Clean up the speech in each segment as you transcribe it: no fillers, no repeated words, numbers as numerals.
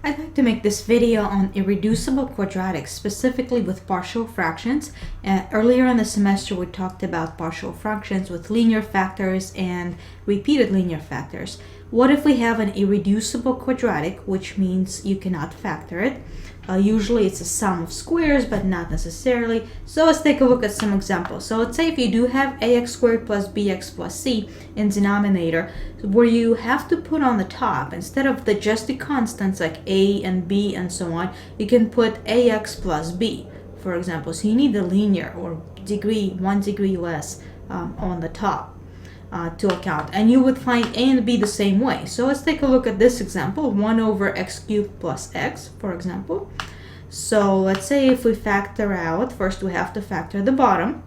I'd like to make this video on irreducible quadratics, specifically with partial fractions. Earlier in the semester, we talked about partial fractions with linear factors and repeated linear factors. What if we have an irreducible quadratic, which means you cannot factor it? Usually it's a sum of squares, but not necessarily. So let's take a look at some examples. So let's say if you do have ax squared plus bx plus c in denominator, where you have to put on the top, instead of just the constants like a and b and so on, you can put ax plus b, for example. So you need the linear or 1 degree less on the top. To account, and you would find a and b the same way. So let's take a look at this example, 1 over x cubed plus x, for example. So let's say if we factor out, first we have to factor the bottom,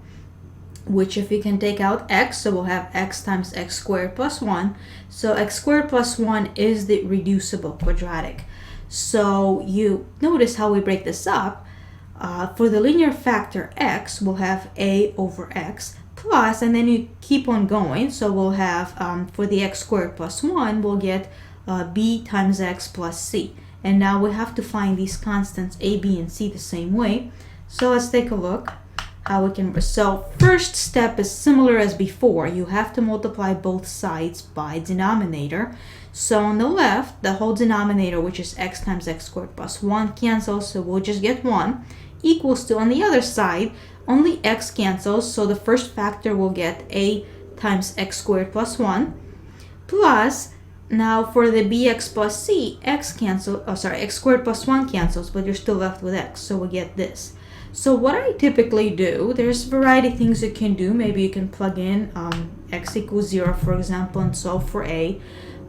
which if you can take out x, so we'll have x times x squared plus 1. So x squared plus 1 is the reducible quadratic. So you notice how we break this up. For the linear factor x, we'll have a over x plus, and then you keep on going. So we'll have, for the x squared plus 1, we'll get b times x plus c. And now we have to find these constants a, b, and c the same way. So let's take a look how we can. So first step is similar as before. You have to multiply both sides by denominator. So on the left, the whole denominator, which is x times x squared plus 1, cancels, so we'll just get 1, equals to, on the other side, only x cancels, so the first factor will get a times x squared plus 1, plus, now for the bx plus c, x squared plus 1 cancels, but you're still left with x, so we get this. So what I typically do, there's a variety of things you can do. Maybe you can plug in x equals 0, for example, and solve for a,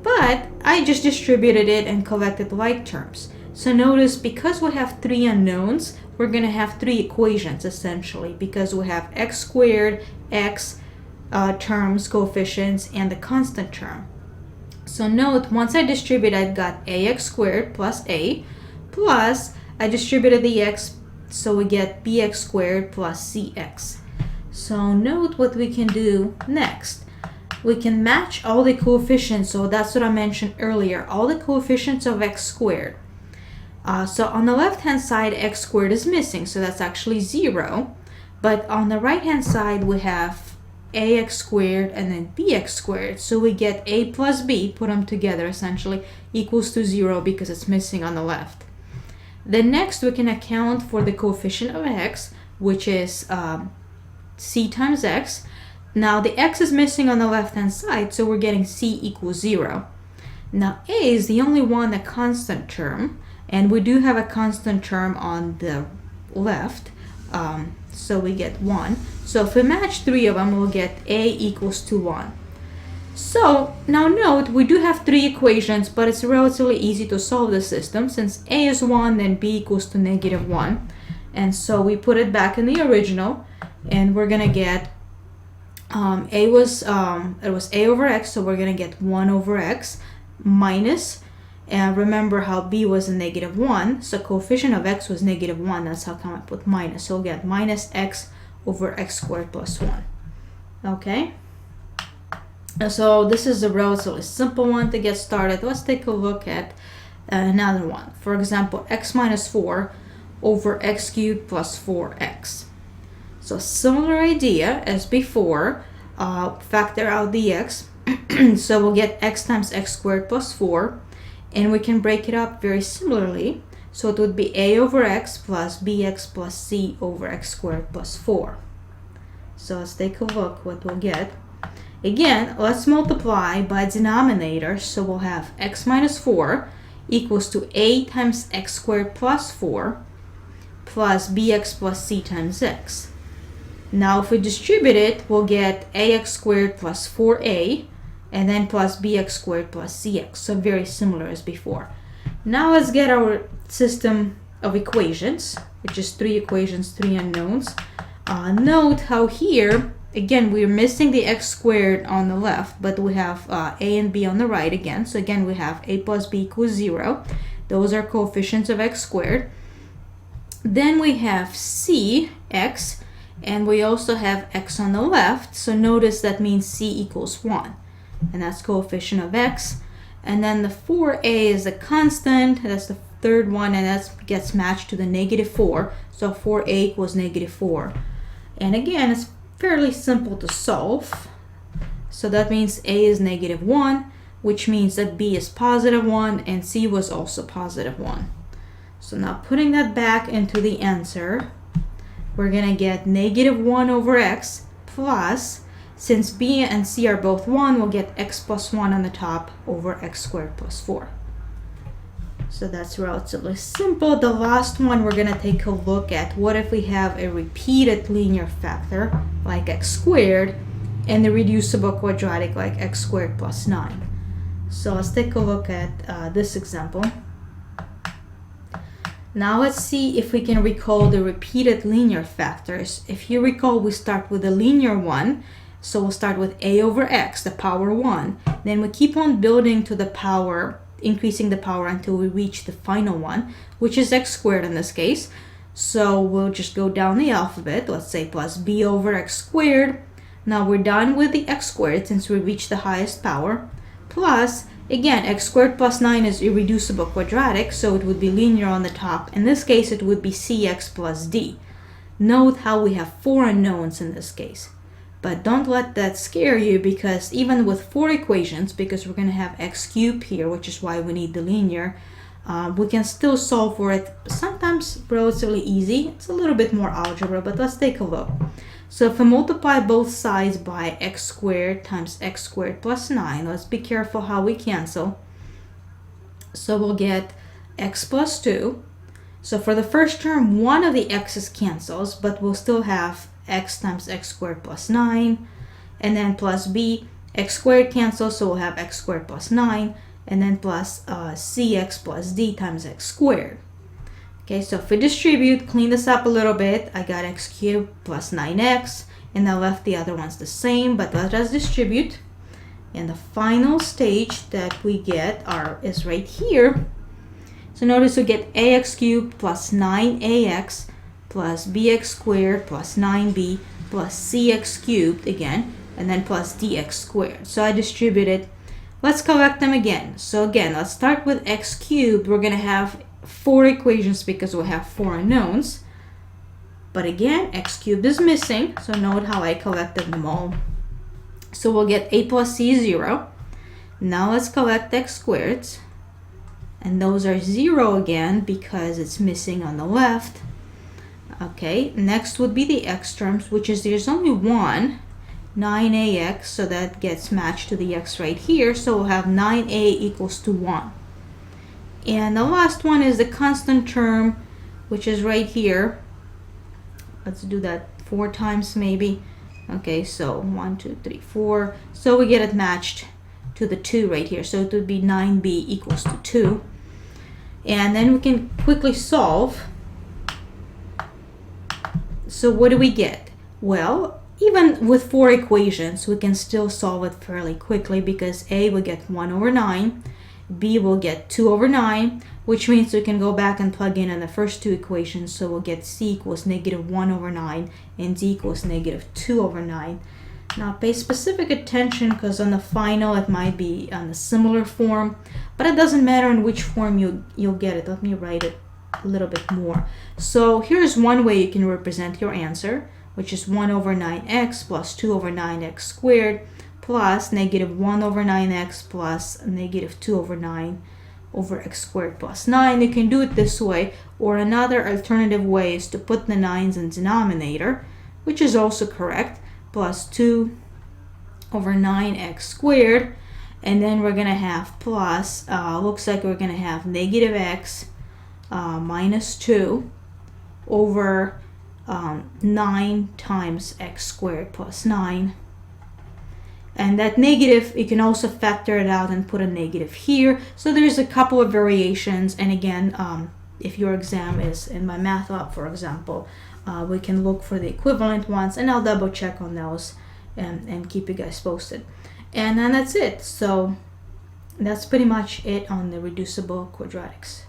but I just distributed it and collected like terms. So notice, because we have 3 unknowns, we're going to have 3 equations essentially, because we have x squared, x terms, coefficients, and the constant term. So note, once I distribute, I've got ax squared plus a, plus I distributed the x, so we get bx squared plus cx. So note what we can do next. We can match all the coefficients, so that's what I mentioned earlier, all the coefficients of x squared. So on the left hand side, x squared is missing, so that's actually 0. But on the right hand side, we have ax squared and then bx squared. So we get a plus b, put them together essentially, equals to 0 because it's missing on the left. Then next we can account for the coefficient of x, which is c times x. Now the x is missing on the left hand side, so we're getting c equals 0. Now a is the only one, the constant term. And we do have a constant term on the left, so we get 1. So if we match 3 of them, we'll get a equals to 1. So now note, we do have 3 equations, but it's relatively easy to solve the system. Since a is 1, then b equals to -1. And so we put it back in the original, and we're going to get, it was a over x, so we're going to get 1 over x minus, and remember how b was a -1, so coefficient of x was -1, that's how come I put minus. So we'll get minus x over x squared plus 1. Okay? So this is a relatively simple one to get started. Let's take a look at another one. For example, x minus 4 over x cubed plus 4x. So similar idea as before, factor out the x. So we'll get x times x squared plus 4. And we can break it up very similarly. So it would be a over x plus bx plus c over x squared plus 4. So let's take a look what we'll get. Again, let's multiply by denominator. So we'll have x minus 4 equals to a times x squared plus 4 plus bx plus c times x. Now if we distribute it, we'll get ax squared plus 4a, and then plus bx squared plus cx, so very similar as before. Now let's get our system of equations, which is 3 equations, 3 unknowns. Note how here, again, we're missing the x squared on the left, but we have a and b on the right again. So again, we have a plus b equals 0. Those are coefficients of x squared. Then we have cx, and we also have x on the left. So notice that means c equals 1. And that's coefficient of x. And then the 4a is a constant, that's the third one, and that gets matched to the -4. So 4a equals -4. And again, it's fairly simple to solve. So that means a is -1, which means that b is +1 and c was also +1. So now putting that back into the answer, we're going to get -1 over x plus, since b and c are both 1, we'll get x plus 1 on the top over x squared plus 4. So that's relatively simple. The last one, we're going to take a look at what if we have a repeated linear factor like x squared and the reducible quadratic like x squared plus 9. So let's take a look at this example. Now let's see if we can recall the repeated linear factors. If you recall, we start with a linear one. So we'll start with a over x, the power 1. Then we keep on building to the power, increasing the power until we reach the final one, which is x squared in this case. So we'll just go down the alphabet. Let's say plus b over x squared. Now we're done with the x squared since we reached the highest power. Plus, again, x squared plus 9 is irreducible quadratic, so it would be linear on the top. In this case, it would be cx plus d. Note how we have 4 unknowns in this case. But don't let that scare you, because even with 4 equations, because we're going to have x cubed here, which is why we need the linear, we can still solve for it, sometimes relatively easy. It's a little bit more algebra, but let's take a look. So if we multiply both sides by x squared times x squared plus 9, let's be careful how we cancel. So we'll get x plus 2. So for the first term, one of the x's cancels, but we'll still have x times x squared plus 9. And then plus b, x squared cancels, so we'll have x squared plus 9. And then plus cx plus d times x squared. Okay, so if we distribute, clean this up a little bit, I got x cubed plus 9x, and I left the other ones the same, but let us distribute. And the final stage that we get is right here. So notice we get ax cubed plus 9ax plus bx squared plus 9b plus cx cubed again, and then plus dx squared. So I distributed. Let's collect them again. So again, let's start with x cubed. We're going to have 4 equations because we'll have 4 unknowns. But again, x cubed is missing, so note how I collected them all. So we'll get a plus c is 0. Now let's collect x squared. And those are 0 again because it's missing on the left. Okay, next would be the x terms, which is there's only one, 9ax, so that gets matched to the x right here. So we'll have 9a equals to 1. And the last one is the constant term, which is right here. Let's do that 4 times maybe. Okay, so 1, 2, 3, 4. So we get it matched to the 2 right here. So it would be 9b equals to 2. And then we can quickly solve. So what do we get? Well, even with 4 equations, we can still solve it fairly quickly because a will get 1 over 9. B will get 2 over 9, which means we can go back and plug in the first 2 equations. So we'll get c equals -1 over 9 and d equals -2 over 9. Now pay specific attention because on the final it might be on a similar form, but it doesn't matter in which form you'll get it. Let me write it a little bit more. So here's one way you can represent your answer, which is 1 over 9x plus 2 over 9x squared plus -1 over 9x plus -2 over 9 over x squared plus 9. You can do it this way, or another alternative way is to put the 9's in denominator, which is also correct, plus 2 over 9x squared, and then we're going to have plus, looks like we're going to have -x minus 2 over 9 times x squared plus 9. And that negative, you can also factor it out and put a negative here. So there's a couple of variations. And again, if your exam is in my math lab, for example, we can look for the equivalent ones, and I'll double check on those and keep you guys posted. And then that's it. So that's pretty much it on the reducible quadratics.